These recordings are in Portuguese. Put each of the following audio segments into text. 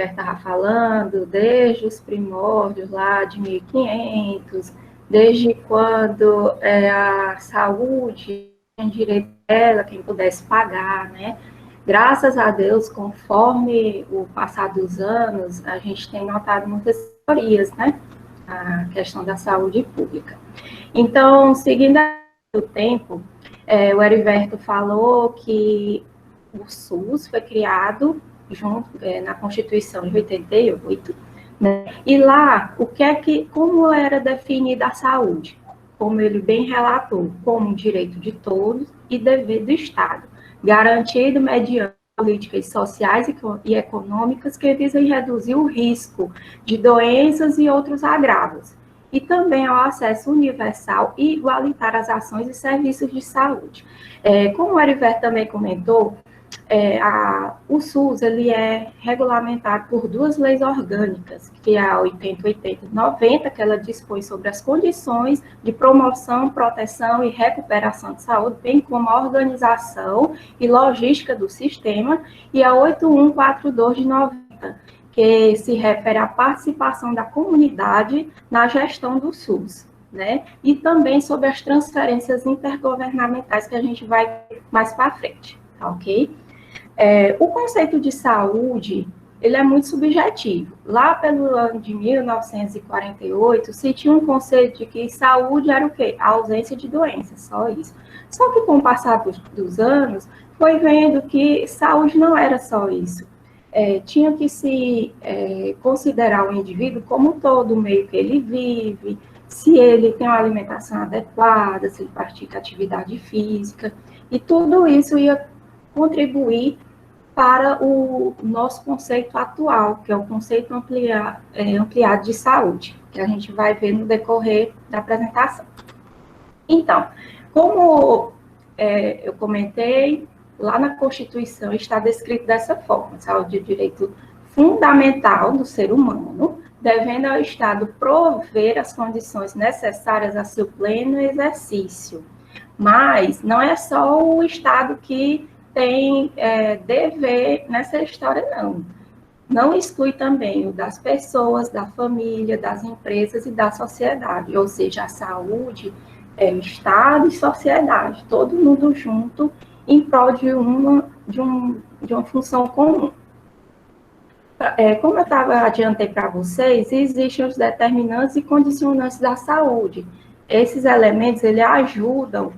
estava falando, desde os primórdios lá de 1500, desde quando a saúde tinha direito dela, quem pudesse pagar, né? Graças a Deus, conforme o passar dos anos, a gente tem notado muitas melhorias, né? A questão da saúde pública. Então, seguindo o tempo, o Heriberto falou que o SUS foi criado junto, na Constituição de 88, né? E lá, como era definida a saúde? Como ele bem relatou, como direito de todos e dever do Estado, garantido mediante políticas sociais e econômicas que visam reduzir o risco de doenças e outros agravos, e também ao acesso universal e igualitário às ações e serviços de saúde. Como o Heriberto também comentou, o SUS ele é regulamentado por duas leis orgânicas, que é a 8080 e 90, que ela dispõe sobre as condições de promoção, proteção e recuperação de saúde, bem como a organização e logística do sistema, e a 8142 de 90, que se refere à participação da comunidade na gestão do SUS, né? E também sobre as transferências intergovernamentais que a gente vai mais para frente, tá ok? O conceito de saúde, ele é muito subjetivo. Lá pelo ano de 1948, se tinha um conceito de que saúde era o quê? A ausência de doenças, só isso. Só que com o passar dos anos, foi vendo que saúde não era só isso. Tinha que se considerar o indivíduo como todo, o meio que ele vive, se ele tem uma alimentação adequada, se ele pratica atividade física, e tudo isso ia contribuir para o nosso conceito atual, que é o conceito ampliado de saúde, que a gente vai ver no decorrer da apresentação. Então, como eu comentei, lá na Constituição está descrito dessa forma: saúde é direito fundamental do ser humano, devendo ao Estado prover as condições necessárias a seu pleno exercício. Mas não é só o Estado que tem dever nessa história, não. Não exclui também o das pessoas, da família, das empresas e da sociedade, ou seja, a saúde é Estado e sociedade, todo mundo junto em prol de uma função comum. Como eu adiantei para vocês, existem os determinantes e condicionantes da saúde. Esses elementos, eles ajudam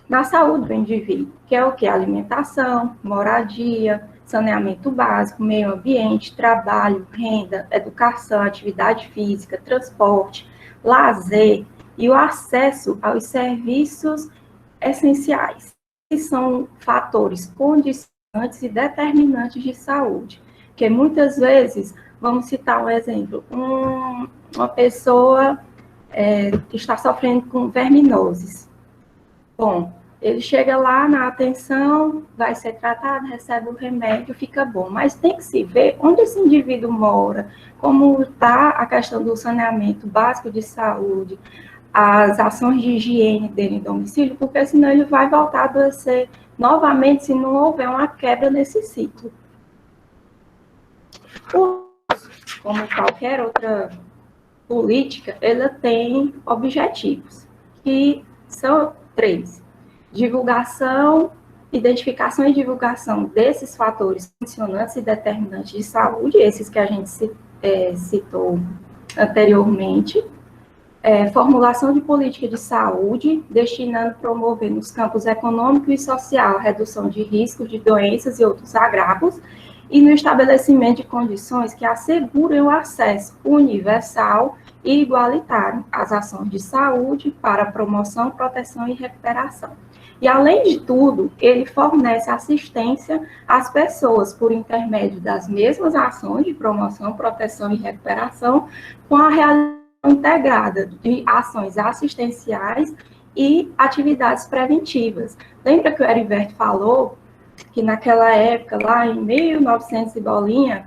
na saúde do indivíduo, que é o que? Alimentação, moradia, saneamento básico, meio ambiente, trabalho, renda, educação, atividade física, transporte, lazer e o acesso aos serviços essenciais, que são fatores condicionantes e determinantes de saúde, que muitas vezes, vamos citar um exemplo, uma pessoa que está sofrendo com verminoses. Bom, ele chega lá na atenção, vai ser tratado, recebe o remédio, fica bom. Mas tem que se ver onde esse indivíduo mora, como está a questão do saneamento básico de saúde, as ações de higiene dele em domicílio, porque senão ele vai voltar a adoecer novamente se não houver uma quebra nesse ciclo. Como qualquer outra política, ela tem objetivos, que são 3. Divulgação, identificação e divulgação desses fatores condicionantes e determinantes de saúde, esses que a gente citou anteriormente. Formulação de política de saúde, destinando a promover nos campos econômico e social a redução de riscos de doenças e outros agravos, e no estabelecimento de condições que assegurem o acesso universal e igualitário às ações de saúde para promoção, proteção e recuperação. E, além de tudo, ele fornece assistência às pessoas por intermédio das mesmas ações de promoção, proteção e recuperação, com a realização integrada de ações assistenciais e atividades preventivas. Lembra que o Heriberto falou que naquela época, lá em 1900 e bolinha,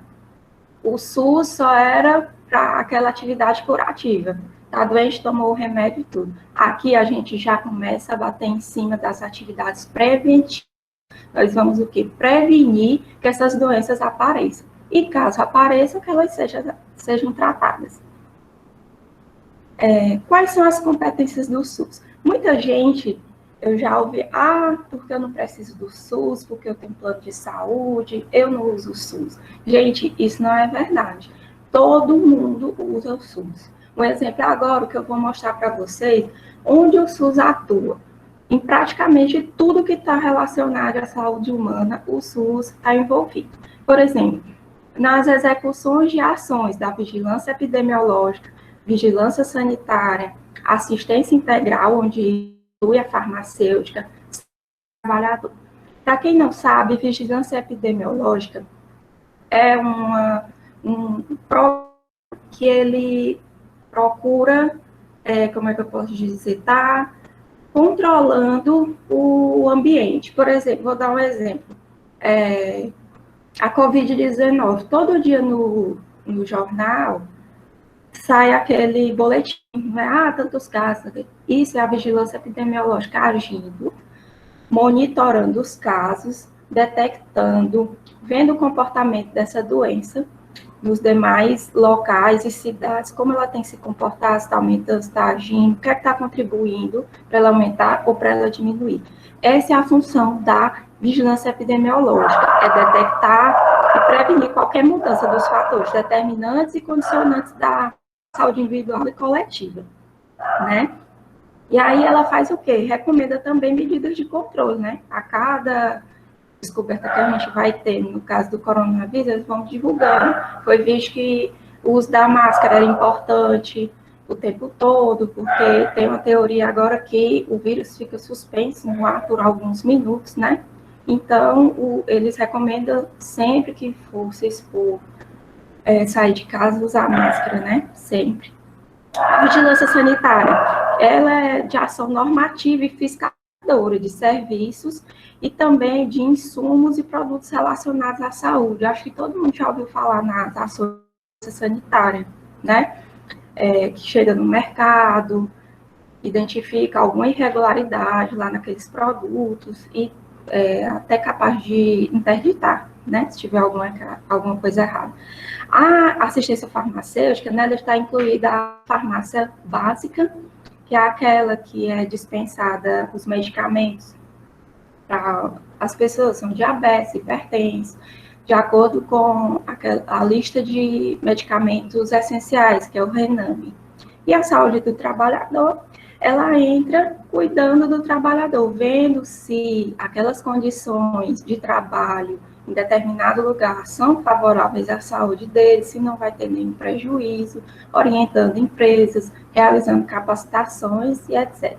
o SUS só era para aquela atividade curativa. Tá doente, tomou o remédio e tudo. Aqui a gente já começa a bater em cima das atividades preventivas Nós vamos o quê? Prevenir que essas doenças apareçam. E caso apareçam, que elas sejam tratadas. Quais são as competências do SUS? Muita gente, eu já ouvi, porque eu não preciso do SUS, porque eu tenho plano de saúde, eu não uso o SUS. Gente, isso não é verdade. Todo mundo usa o SUS. Um exemplo agora, que eu vou mostrar para vocês, onde o SUS atua. Em praticamente tudo que está relacionado à saúde humana, o SUS está envolvido. Por exemplo, nas execuções de ações da vigilância epidemiológica, vigilância sanitária, assistência integral, onde inclui a farmacêutica, trabalhador. Para quem não sabe, vigilância epidemiológica é um programa que ele procura, como é que eu posso dizer, tá controlando o ambiente. Por exemplo, vou dar um exemplo. A Covid-19, todo dia no jornal, sai aquele boletim, né? Tantos casos. Isso é a vigilância epidemiológica agindo, monitorando os casos, detectando, vendo o comportamento dessa doença nos demais locais e cidades, como ela tem se comportado, se está aumentando, se está agindo, o que é que está contribuindo para ela aumentar ou para ela diminuir. Essa é a função da vigilância epidemiológica, é detectar e prevenir qualquer mudança dos fatores determinantes e condicionantes da saúde individual e coletiva, né? E aí ela faz o quê? Recomenda também medidas de controle, né? A cada descoberta que a gente vai ter no caso do coronavírus, eles vão divulgando. Foi visto que o uso da máscara era importante o tempo todo, porque tem uma teoria agora que o vírus fica suspenso no ar por alguns minutos, né? Então, eles recomendam sempre que for se expor, sair de casa, usar máscara, né? Sempre. A vigilância sanitária, ela é de ação normativa e fiscalizadora de serviços e também de insumos e produtos relacionados à saúde. Acho que todo mundo já ouviu falar nas ações sanitárias, né? Que chega no mercado, identifica alguma irregularidade lá naqueles produtos e até capaz de interditar, né? Se tiver alguma coisa errada. A assistência farmacêutica, né, ela está incluída a farmácia básica, que é aquela que é dispensada os medicamentos para as pessoas com diabetes, hipertensão, de acordo com a lista de medicamentos essenciais, que é o RENAME. E a saúde do trabalhador, ela entra cuidando do trabalhador, vendo se aquelas condições de trabalho em determinado lugar são favoráveis à saúde dele, se não vai ter nenhum prejuízo, orientando empresas, realizando capacitações e etc.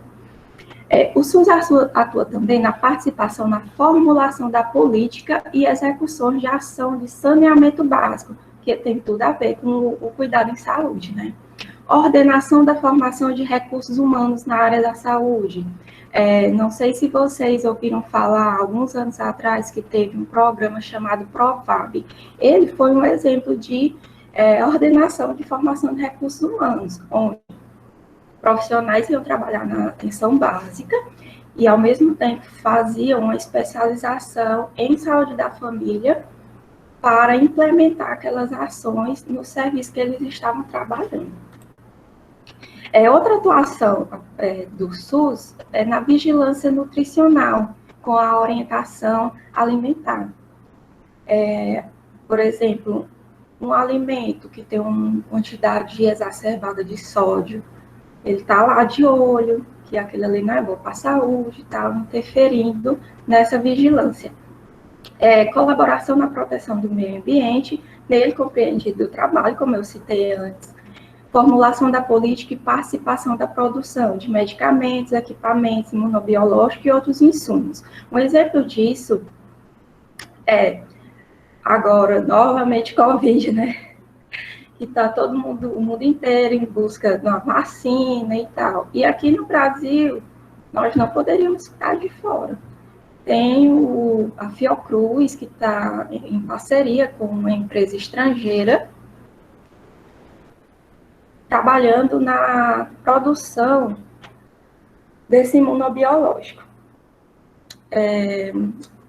O SUS atua também na participação na formulação da política e execução de ação de saneamento básico, que tem tudo a ver com o cuidado em saúde, né? Ordenação da formação de recursos humanos na área da saúde. Não sei se vocês ouviram falar, alguns anos atrás, que teve um programa chamado PROVAB. Ele foi um exemplo de ordenação de formação de recursos humanos, onde profissionais iam trabalhar na atenção básica e, ao mesmo tempo, faziam uma especialização em saúde da família para implementar aquelas ações no serviço que eles estavam trabalhando. Outra atuação do SUS é na vigilância nutricional, com a orientação alimentar. Por exemplo, um alimento que tem uma quantidade exacerbada de sódio, ele está lá de olho, que aquele ali não é bom para a saúde, está interferindo nessa vigilância. Colaboração na proteção do meio ambiente, nele compreendido o trabalho, como eu citei antes, formulação da política e participação da produção de medicamentos, equipamentos imunobiológicos e outros insumos. Um exemplo disso agora, novamente, Covid, né? Que está todo mundo, o mundo inteiro em busca de uma vacina e tal. E aqui no Brasil, nós não poderíamos ficar de fora. Tem a Fiocruz, que está em parceria com uma empresa estrangeira, trabalhando na produção desse imunobiológico.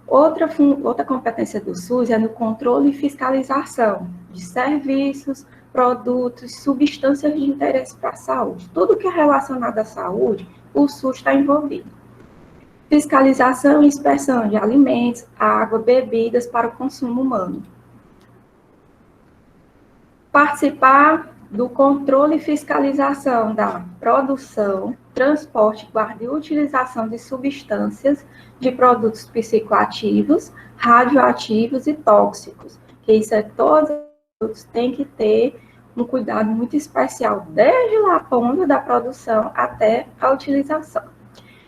Outra competência do SUS é no controle e fiscalização de serviços, produtos, substâncias de interesse para a saúde. Tudo que é relacionado à saúde, o SUS está envolvido. Fiscalização e inspeção de alimentos, água, bebidas para o consumo humano. Participar do controle e fiscalização da produção, transporte, guarda e utilização de substâncias de produtos psicoativos, radioativos e tóxicos. Que isso é todos os produtos têm que ter um cuidado muito especial, desde lá a ponta da produção até a utilização.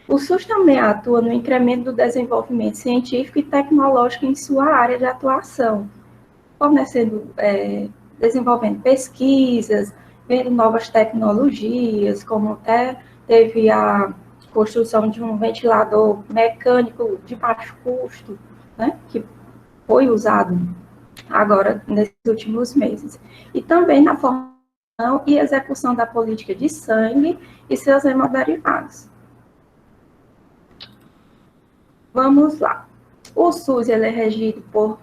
O SUS também atua no incremento do desenvolvimento científico e tecnológico em sua área de atuação, fornecendo, desenvolvendo pesquisas, vendo novas tecnologias, como até teve a construção de um ventilador mecânico de baixo custo, né, que foi usado agora nesses últimos meses. E também na formação e execução da política de sangue e seus hemoderivados. Vamos lá. O SUS ele é regido por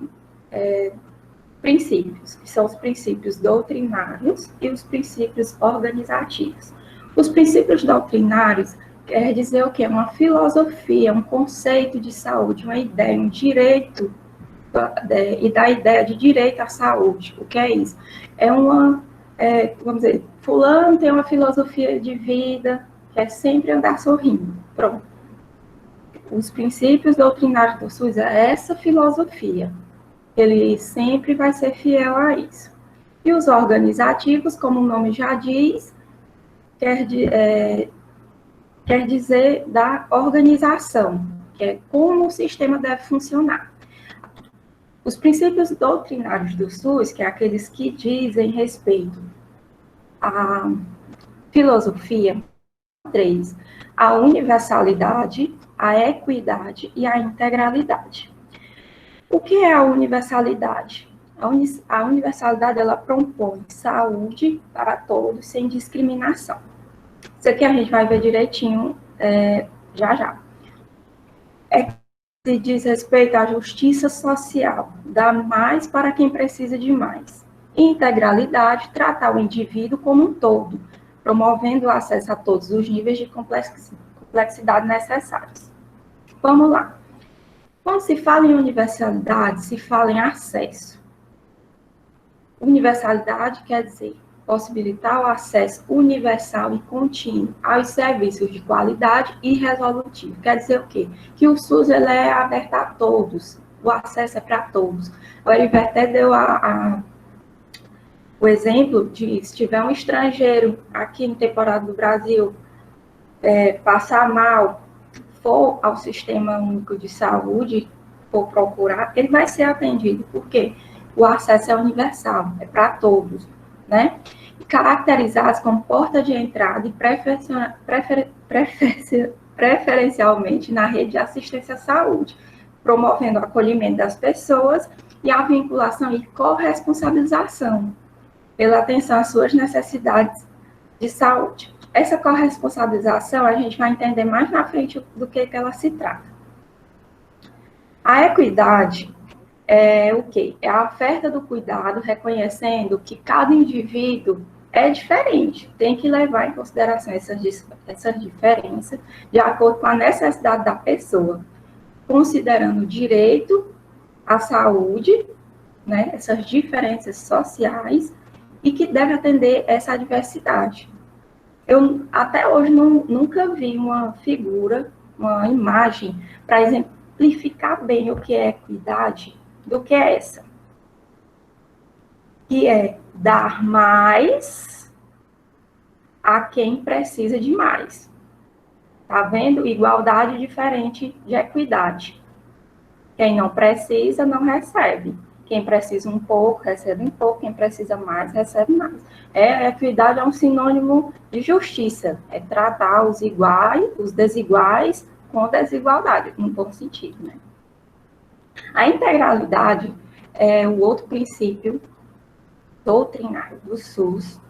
princípios, que são os princípios doutrinários e os princípios organizativos. Os princípios doutrinários quer dizer o quê? Uma filosofia, um conceito de saúde, uma ideia, um direito, e da ideia de direito à saúde. O que é isso? Vamos dizer, fulano tem uma filosofia de vida que é sempre andar sorrindo. Pronto. Os princípios doutrinários do SUS é essa filosofia. Ele sempre vai ser fiel a isso. E os organizativos, como o nome já diz, quer dizer da organização, que é como o sistema deve funcionar. Os princípios doutrinários do SUS, que é aqueles que dizem respeito à filosofia, 3, a universalidade, a equidade e a integralidade. O que é a universalidade? A universalidade, ela propõe saúde para todos, sem discriminação. Isso aqui a gente vai ver direitinho já já. Se diz respeito à justiça social, dar mais para quem precisa de mais. Integralidade, tratar o indivíduo como um todo, promovendo o acesso a todos os níveis de complexidade necessários. Vamos lá. Quando se fala em universalidade, se fala em acesso. Universalidade quer dizer possibilitar o acesso universal e contínuo aos serviços de qualidade e resolutivo. Quer dizer o quê? Que o SUS ele é aberto a todos, o acesso é para todos. O Heriberté deu o exemplo de se tiver um estrangeiro aqui no temporada do Brasil, passar mal, for ao Sistema Único de Saúde, for procurar, ele vai ser atendido. Por quê? O acesso é universal, é para todos, né? E caracterizados como porta de entrada e preferencialmente na rede de assistência à saúde, promovendo o acolhimento das pessoas e a vinculação e corresponsabilização pela atenção às suas necessidades de saúde. Essa corresponsabilização a gente vai entender mais na frente do que ela se trata. A equidade é o quê? É a oferta do cuidado, reconhecendo que cada indivíduo é diferente. Tem que levar em consideração essas diferenças de acordo com a necessidade da pessoa, considerando o direito à saúde, né, essas diferenças sociais, e que deve atender essa diversidade. Eu até hoje nunca vi uma figura, uma imagem, para exemplificar bem o que é equidade, do que é essa. Que é dar mais a quem precisa de mais. Tá vendo? Igualdade diferente de equidade. Quem não precisa, não recebe. Quem precisa um pouco, recebe um pouco. Quem precisa mais, recebe mais. Equidade é um sinônimo de justiça. É tratar os iguais, os desiguais com desigualdade, no bom sentido, né? A integralidade é o outro princípio doutrinário do SUS,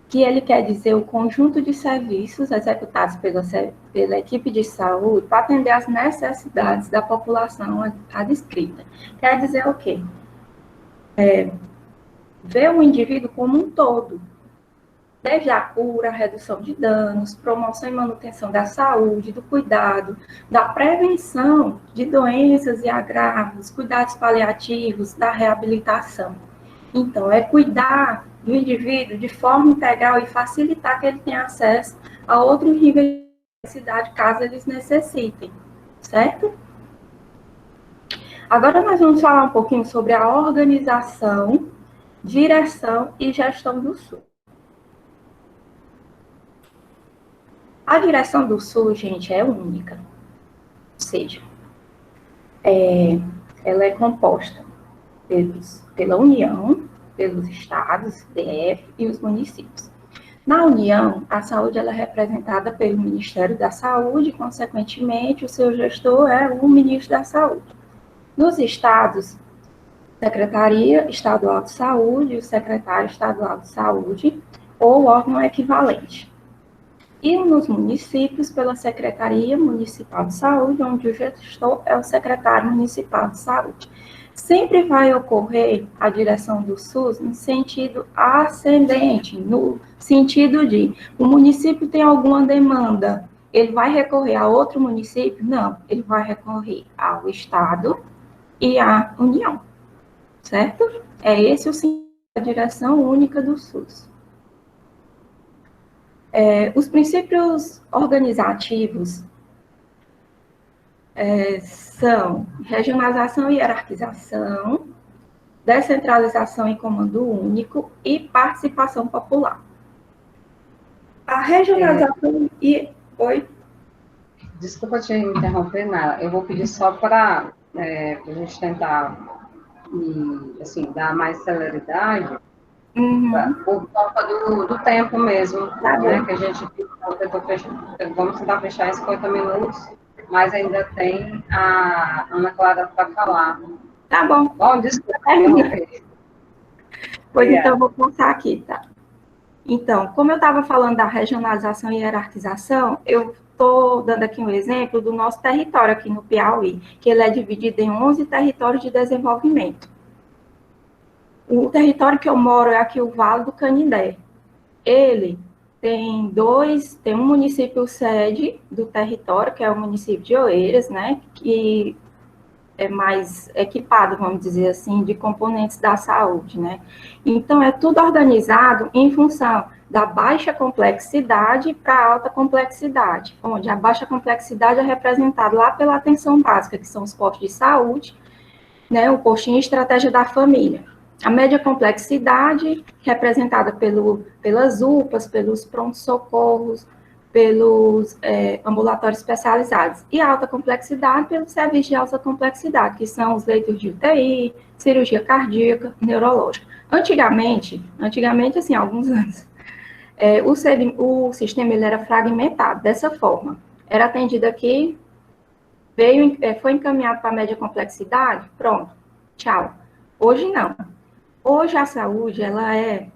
que ele quer dizer o conjunto de serviços executados pela equipe de saúde para atender às necessidades da população adscrita. Quer dizer o quê? Ver o indivíduo como um todo, desde a cura, a redução de danos, promoção e manutenção da saúde, do cuidado, da prevenção de doenças e agravos, cuidados paliativos, da reabilitação. Então, é cuidar do indivíduo de forma integral e facilitar que ele tenha acesso a outros níveis de necessidade, caso eles necessitem, certo? Agora nós vamos falar um pouquinho sobre a organização, direção e gestão do SUS. A direção do SUS, gente, é única. Ou seja, ela é composta pela União, pelos estados, DF e os municípios. Na União, a saúde ela é representada pelo Ministério da Saúde, consequentemente, o seu gestor é o Ministro da Saúde. Nos estados, Secretaria Estadual de Saúde, o Secretário Estadual de Saúde, ou órgão equivalente. E nos municípios, pela Secretaria Municipal de Saúde, onde o gestor é o Secretário Municipal de Saúde. Sempre vai ocorrer a direção do SUS no sentido ascendente, no sentido de o município tem alguma demanda, ele vai recorrer a outro município? Não, ele vai recorrer ao Estado e à União, certo? É esse o sentido da direção única do SUS. Os princípios organizativos são regionalização e hierarquização, descentralização e comando único e participação popular. A regionalização e... Oi? Desculpa te interromper, Nara. Eu vou pedir só para a gente tentar assim, dar mais celeridade, por conta do tempo mesmo, né, que a gente vamos tentar fechar em 50 minutos, mas ainda tem a Ana Clara para falar. Tá bom. Bom, desculpa. Pois então, eu vou passar aqui, tá? Então, como eu estava falando da regionalização e hierarquização, eu estou dando aqui um exemplo do nosso território aqui no Piauí, que ele é dividido em 11 territórios de desenvolvimento. O território que eu moro é aqui o Vale do Canindé. Ele tem um município sede do território, que é o município de Oeiras, né, que é mais equipado, vamos dizer assim, de componentes da saúde, né. Então, é tudo organizado em função da baixa complexidade para a alta complexidade, onde a baixa complexidade é representada lá pela atenção básica, que são os postos de saúde, né, o postinho e estratégia da família. A média complexidade, representada pelas UPAs, pelos prontos-socorros, pelos ambulatórios especializados. E a alta complexidade, pelos serviços de alta complexidade, que são os leitos de UTI, cirurgia cardíaca, neurológica. Antigamente, assim, há alguns anos, o sistema ele era fragmentado dessa forma. Era atendido aqui, foi encaminhado para a média complexidade, pronto, tchau. Hoje não. Hoje a saúde, ela é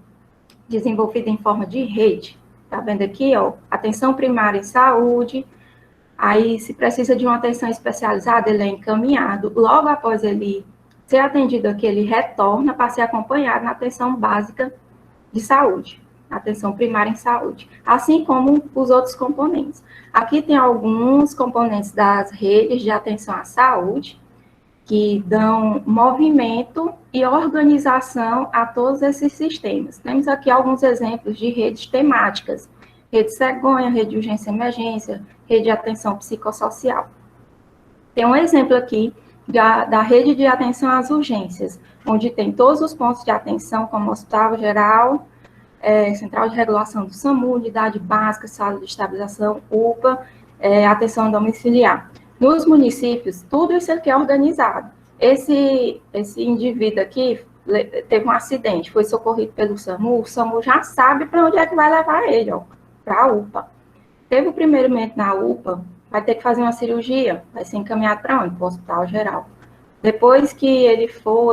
desenvolvida em forma de rede. Tá vendo aqui, ó? Atenção primária em saúde. Aí, se precisa de uma atenção especializada, ele é encaminhado. Logo após ele ser atendido aqui, ele retorna para ser acompanhado na atenção básica de saúde. Atenção primária em saúde. Assim como os outros componentes. Aqui tem alguns componentes das redes de atenção à saúde, que dão movimento e organização a todos esses sistemas. Temos aqui alguns exemplos de redes temáticas. Rede cegonha, rede de urgência e emergência, rede de atenção psicossocial. Tem um exemplo aqui da rede de atenção às urgências, onde tem todos os pontos de atenção, como Hospital Geral, Central de Regulação do SAMU, Unidade Básica, Sala de Estabilização, UPA, atenção domiciliar. Nos municípios, tudo isso aqui é organizado. Esse indivíduo aqui teve um acidente, foi socorrido pelo SAMU, o SAMU já sabe para onde é que vai levar ele, ó, para a UPA. Teve o primeiro momento na UPA, vai ter que fazer uma cirurgia, vai ser encaminhado para onde? Para o Hospital Geral. Depois que ele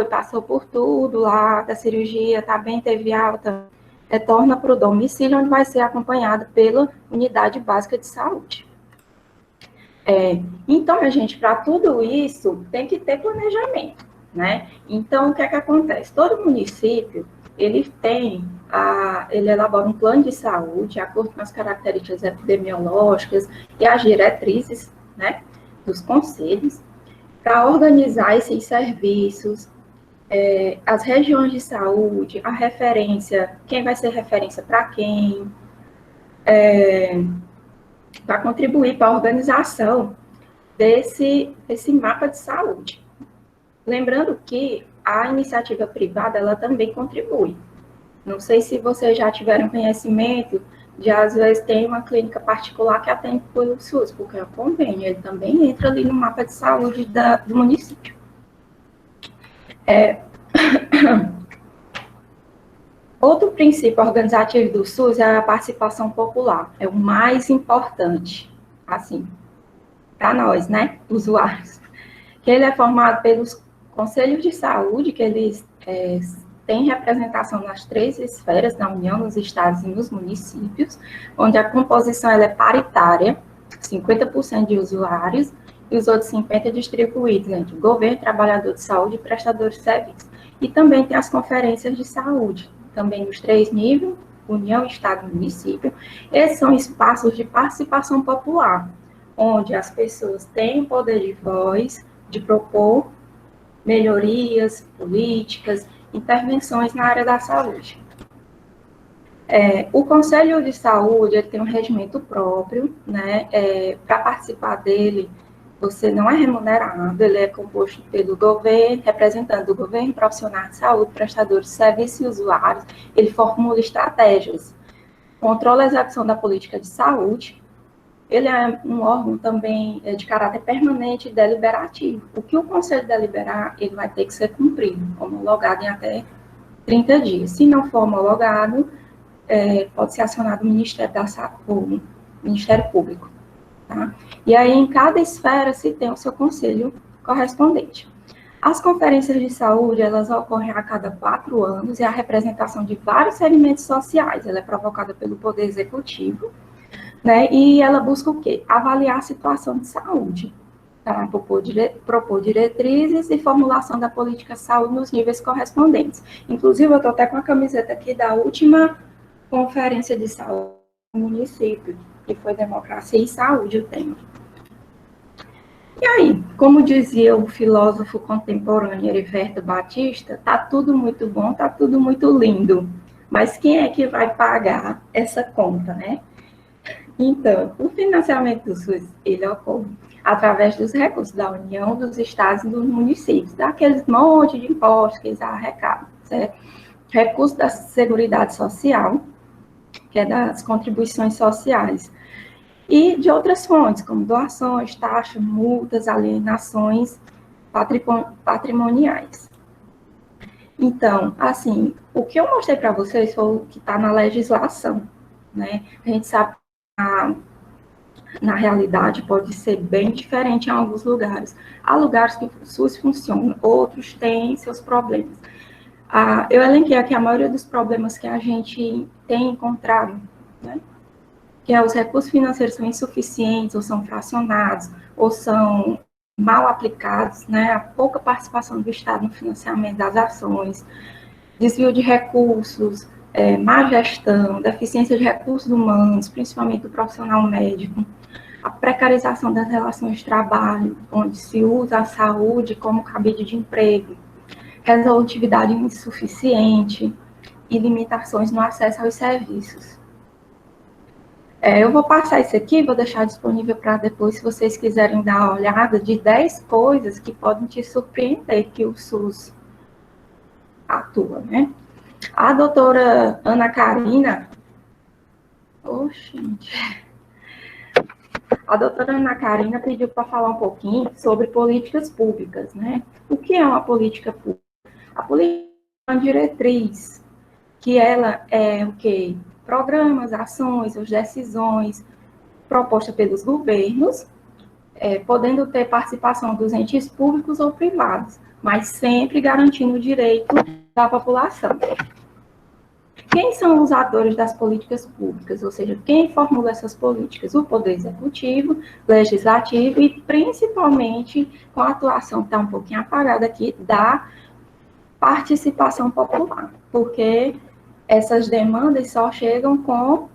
passou por tudo lá da cirurgia, tá bem, teve alta, retorna para o domicílio, onde vai ser acompanhado pela unidade básica de saúde. Então, a gente, para tudo isso, tem que ter planejamento, né? Então, o que é que acontece? Todo município, ele elabora um plano de saúde, de acordo com as características epidemiológicas e as diretrizes, né, dos conselhos, para organizar esses serviços, as regiões de saúde, a referência, quem vai ser referência para quem, para contribuir para a organização desse mapa de saúde. Lembrando que a iniciativa privada, ela também contribui. Não sei se vocês já tiveram conhecimento de, às vezes, tem uma clínica particular que atende pelo SUS, porque é um convênio, ele também entra ali no mapa de saúde do município. Outro princípio organizativo do SUS é a participação popular, é o mais importante, assim, para nós, né, usuários, que ele é formado pelos conselhos de saúde, que eles têm representação nas 3 esferas da União, nos estados e nos municípios, onde a composição ela é paritária, 50% de usuários, e os outros 50% distribuídos entre governo, trabalhador de saúde e prestador de serviço. E também tem as conferências de saúde, também nos 3 níveis, União, Estado e Município. Esses são espaços de participação popular, onde as pessoas têm poder de voz, de propor melhorias, políticas, intervenções na área da saúde. O Conselho de Saúde ele tem um regimento próprio, né? Para participar dele, você não é remunerado, ele é composto pelo governo, representante do governo, profissionais de saúde, prestadores de serviços e usuários. Ele formula estratégias, controla a execução da política de saúde. Ele é um órgão também de caráter permanente e deliberativo. O que o Conselho deliberar, ele vai ter que ser cumprido, homologado em até 30 dias. Se não for homologado, pode ser acionado o Ministério da Saúde, o Ministério Público. Tá? E aí, em cada esfera, se tem o seu conselho correspondente. As conferências de saúde, elas ocorrem a cada 4 anos, e a representação de vários segmentos sociais, ela é provocada pelo Poder Executivo, né? E ela busca o quê? Avaliar a situação de saúde, para propor diretrizes e formulação da política de saúde nos níveis correspondentes. Inclusive, eu estou até com a camiseta aqui da última conferência de saúde no município, que foi Democracia e Saúde o tema. E aí, como dizia o filósofo contemporâneo Heriberto Batista, está tudo muito bom, está tudo muito lindo, mas quem é que vai pagar essa conta, né? Então, o financiamento do SUS, ele ocorre através dos recursos da União, dos estados e dos municípios, daqueles monte de impostos que eles arrecadam, certo? Recursos da Seguridade Social, que é das contribuições sociais, e de outras fontes, como doações, taxas, multas, alienações patrimoniais. Então, assim, o que eu mostrei para vocês foi o que está na legislação, né? A gente sabe que na realidade pode ser bem diferente em alguns lugares. Há lugares que o SUS funciona, outros têm seus problemas. Eu elenquei aqui a maioria dos problemas que a gente tem encontrado, né? Que os recursos financeiros são insuficientes, ou são fracionados, ou são mal aplicados, né? A pouca participação do Estado no financiamento das ações, desvio de recursos, má gestão, deficiência de recursos humanos, principalmente do profissional médico, a precarização das relações de trabalho, onde se usa a saúde como cabide de emprego, resolutividade insuficiente e limitações no acesso aos serviços. Eu vou passar isso aqui, vou deixar disponível para depois, se vocês quiserem dar uma olhada, de 10 coisas que podem te surpreender que o SUS atua, né? A doutora Ana Karina... A doutora Ana Karina pediu para falar um pouquinho sobre políticas públicas, né? O que é uma política pública? A política é uma diretriz, que ela é o quê? Programas, ações, ou decisões propostas pelos governos, podendo ter participação dos entes públicos ou privados, mas sempre garantindo o direito da população. Quem são os atores das políticas públicas? Ou seja, quem formula essas políticas? O Poder Executivo, Legislativo e, principalmente, com a atuação que está um pouquinho apagada aqui, da participação popular, porque essas demandas só chegam com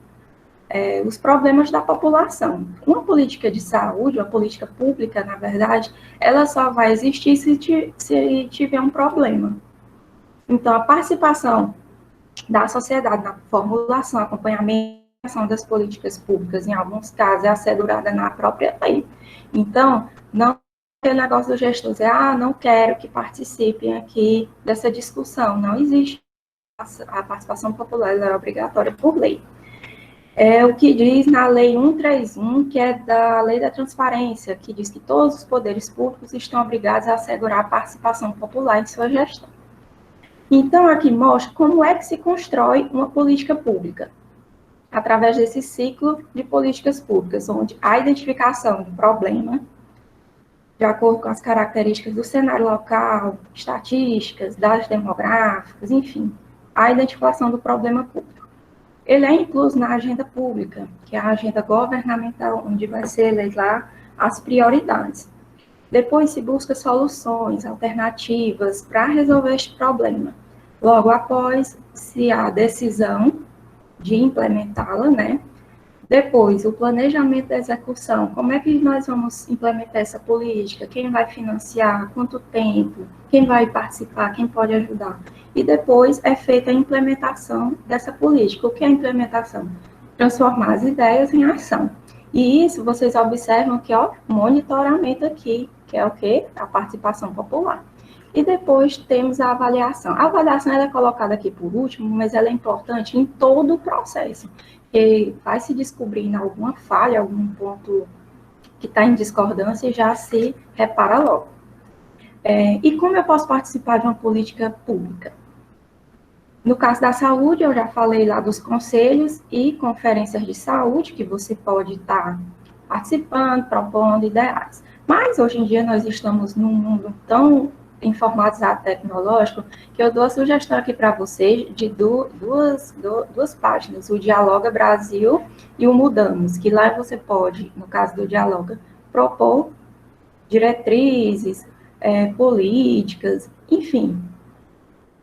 os problemas da população. Uma política de saúde, uma política pública, na verdade, ela só vai existir se tiver um problema. Então, a participação da sociedade na formulação, acompanhamento das políticas públicas, em alguns casos, é assegurada na própria lei. Então, não é o negócio do gestor dizer, não quero que participem aqui dessa discussão. Não existe a participação popular, ela é obrigatória por lei. É o que diz na Lei 131, que é da Lei da Transparência, que diz que todos os poderes públicos estão obrigados a assegurar a participação popular em sua gestão. Então, aqui mostra como é que se constrói uma política pública, através desse ciclo de políticas públicas, onde a identificação do problema, de acordo com as características do cenário local, estatísticas, dados demográficos, enfim, a identificação do problema público. Ele é incluso na agenda pública, que é a agenda governamental, onde vai ser lá as prioridades. Depois se busca soluções alternativas para resolver este problema. Logo após, se há decisão de implementá-la, né? Depois, o planejamento da execução. Como é que nós vamos implementar essa política? Quem vai financiar? Quanto tempo? Quem vai participar? Quem pode ajudar? E depois é feita a implementação dessa política. O que é a implementação? Transformar as ideias em ação. E isso vocês observam que, monitoramento aqui, que é o quê? A participação popular. E depois temos a avaliação. A avaliação ela é colocada aqui por último, mas ela é importante em todo o processo. E vai se descobrindo alguma falha, algum ponto que está em discordância e já se repara logo. E como eu posso participar de uma política pública? No caso da saúde, eu já falei lá dos conselhos e conferências de saúde, que você pode estar participando, propondo ideais. Mas, hoje em dia, nós estamos num mundo tão informatizado tecnológico, que eu dou a sugestão aqui para vocês de duas páginas, o Dialoga Brasil e o Mudamos, que lá você pode, no caso do Dialoga, propor diretrizes, políticas, enfim,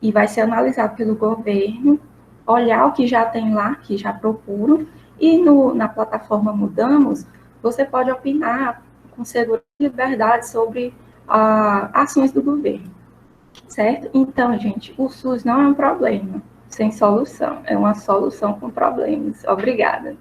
e vai ser analisado pelo governo, olhar o que já tem lá, que já procuram, e na plataforma Mudamos, você pode opinar com segurança e liberdade sobre ações do governo, certo? Então, gente, o SUS não é um problema sem solução, é uma solução com problemas. Obrigada.